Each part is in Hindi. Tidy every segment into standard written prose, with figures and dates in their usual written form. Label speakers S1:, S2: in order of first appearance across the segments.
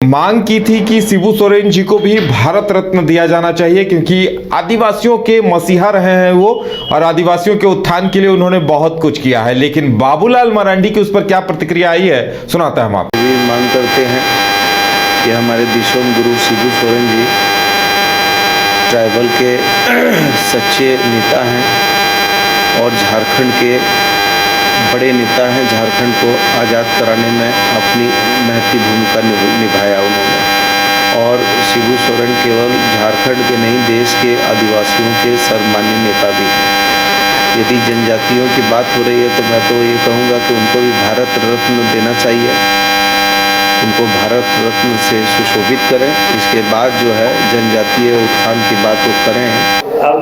S1: मांग की थी कि शिबू सोरेन जी को भी भारत रत्न दिया जाना चाहिए क्योंकि आदिवासियों के मसीहा रहे हैं वो और आदिवासियों के उत्थान के लिए उन्होंने बहुत कुछ किया है। लेकिन बाबूलाल मरांडी की उस पर क्या प्रतिक्रिया आई है, सुनाते हैं हम आपको।
S2: मांग करते हैं कि हमारे दिशोम गुरु शिबू सोरेन जी ट्राइबल के सच्चे नेता हैं और झारखंड के बड़े नेता हैं। झारखंड को आज़ाद कराने में अपनी महती भूमिका निभाया उन्होंने। और शिबू सोरेन केवल झारखंड के नहीं, देश के आदिवासियों के सर्वमान्य नेता भी हैं। यदि जनजातियों की बात हो रही है तो मैं तो ये कहूँगा कि उनको भी भारत रत्न देना चाहिए। उनको भारत रत्न से सुशोभित करें, इसके बाद जो है जनजातीय उत्थान की बात वो करें।
S3: अब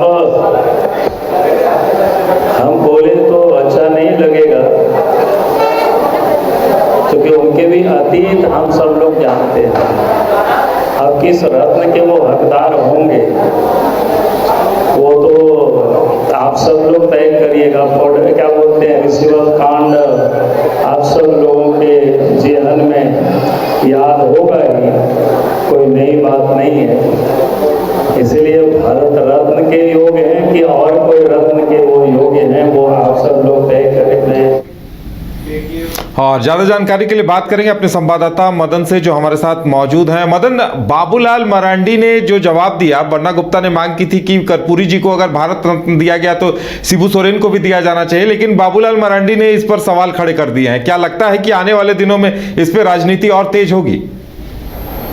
S3: हम बोले तो अच्छा नहीं लगेगा क्योंकि उनके भी अतीत हम सब लोग जानते हैं। अब किस रत्न के वो हकदार होंगे वो तो आप सब लोग तय करिएगा। क्या बोलते हैं, रिसीवर कांड आप सब लोगों के जेहन में याद होगा ही, कोई नई बात नहीं है। इसलिए भारत रत्न के योग्य हैं कि और कोई रत्न के वो योग्य हैं, वो आप सब लोग तय करेंगे।
S1: और ज्यादा जानकारी के लिए बात करेंगे अपने संवाददाता मदन से जो हमारे साथ मौजूद हैं। मदन, बाबूलाल मरांडी ने जो जवाब दिया, बन्ना गुप्ता ने मांग की थी कि कर्पूरी जी को अगर भारत रत्न दिया गया तो शिबू सोरेन को भी दिया जाना चाहिए, लेकिन बाबूलाल मरांडी ने इस पर सवाल खड़े कर दिए हैं। क्या लगता है कि आने वाले दिनों में इस पर राजनीति और तेज होगी?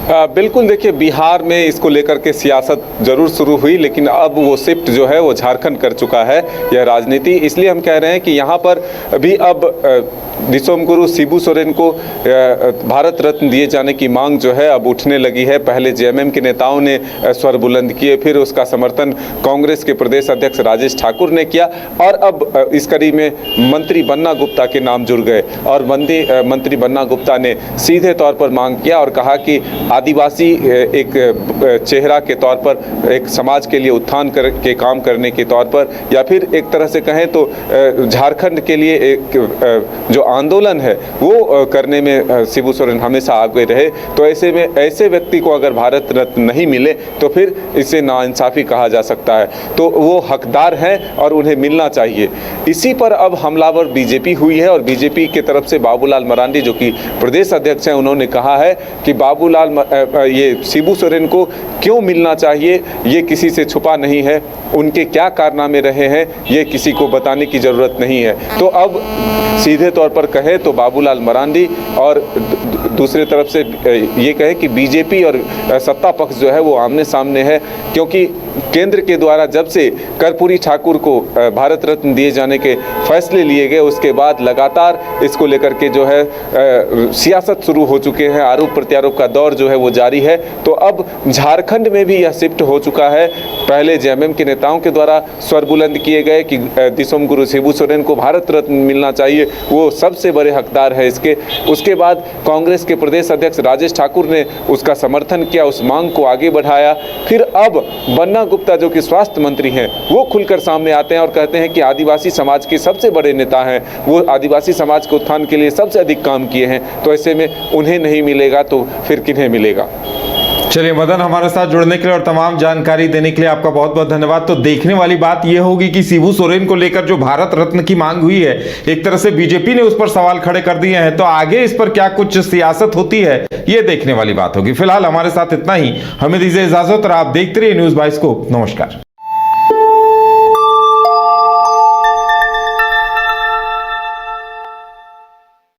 S4: बिल्कुल, देखिए बिहार में इसको लेकर के सियासत जरूर शुरू हुई, लेकिन अब वो शिफ्ट जो है वो झारखंड कर चुका है यह राजनीति। इसलिए हम कह रहे हैं कि यहाँ पर भी अब दिशोम गुरु शिबू सोरेन को भारत रत्न दिए जाने की मांग जो है अब उठने लगी है। पहले जेएमएम के नेताओं ने स्वर बुलंद किए, फिर उसका समर्थन कांग्रेस के प्रदेश अध्यक्ष राजेश ठाकुर ने किया और अब इस कड़ी में मंत्री बन्ना गुप्ता के नाम जुड़ गए। और मंत्री बन्ना गुप्ता ने सीधे तौर पर मांग किया और कहा कि आदिवासी एक चेहरा के तौर पर, एक समाज के लिए उत्थान के काम करने के तौर पर, या फिर एक तरह से कहें तो झारखंड के लिए एक जो आंदोलन है वो करने में शिबू सोरेन हमेशा आगे रहे। तो ऐसे में ऐसे व्यक्ति को अगर भारत रत्न नहीं मिले तो फिर इसे नाइंसाफ़ी कहा जा सकता है। तो वो हकदार हैं और उन्हें मिलना चाहिए। इसी पर अब हमलावर बीजेपी हुई है और बीजेपी की तरफ से बाबूलाल मरांडी जो कि प्रदेश अध्यक्ष हैं, उन्होंने कहा है कि बाबूलाल ये शिबू सोरेन को क्यों मिलना चाहिए ये किसी से छुपा नहीं है। उनके क्या कारनामे रहे हैं ये किसी को बताने की ज़रूरत नहीं है। तो अब सीधे तौर पर कहे तो बाबूलाल मरांडी और दूसरी तरफ से ये कहे कि बीजेपी और सत्ता पक्ष जो है वो आमने सामने है, क्योंकि केंद्र के द्वारा जब से कर्पूरी ठाकुर को भारत रत्न दिए जाने के फैसले लिए गए उसके बाद लगातार इसको लेकर के जो है सियासत शुरू हो चुके हैं। आरोप प्रत्यारोप का दौर जो है वो जारी है। तो अब झारखंड में भी यह शिफ्ट हो चुका है। पहले जेएमएम के नेताओं के द्वारा स्वर बुलंद किए गए कि दिशोम गुरु शिबू सोरेन को भारत रत्न मिलना चाहिए, वो सबसे बड़े हकदार है इसके। उसके बाद कांग्रेस के प्रदेश अध्यक्ष राजेश ठाकुर ने उसका समर्थन किया, उस मांग को आगे बढ़ाया। फिर अब बन्ना गुप्ता जो कि स्वास्थ्य मंत्री हैं वो खुलकर सामने आते हैं और कहते हैं कि आदिवासी समाज के सबसे बड़े नेता हैं, वो आदिवासी समाज के उत्थान के लिए सबसे अधिक काम किए हैं। तो ऐसे में उन्हें नहीं मिलेगा तो फिर किन्हें मिलेगा?
S1: चलिए मदन, हमारे साथ जुड़ने के लिए और तमाम जानकारी देने के लिए आपका बहुत बहुत धन्यवाद। तो देखने वाली बात यह होगी कि शिबू सोरेन को लेकर जो भारत रत्न की मांग हुई है, एक तरह से बीजेपी ने उस पर सवाल खड़े कर दिए हैं, तो आगे इस पर क्या कुछ सियासत होती है ये देखने वाली बात होगी। फिलहाल हमारे साथ इतना ही, हमें दीजिए इजाजत और आप देखते रहिए न्यूज़ बाइस्कोप। नमस्कार।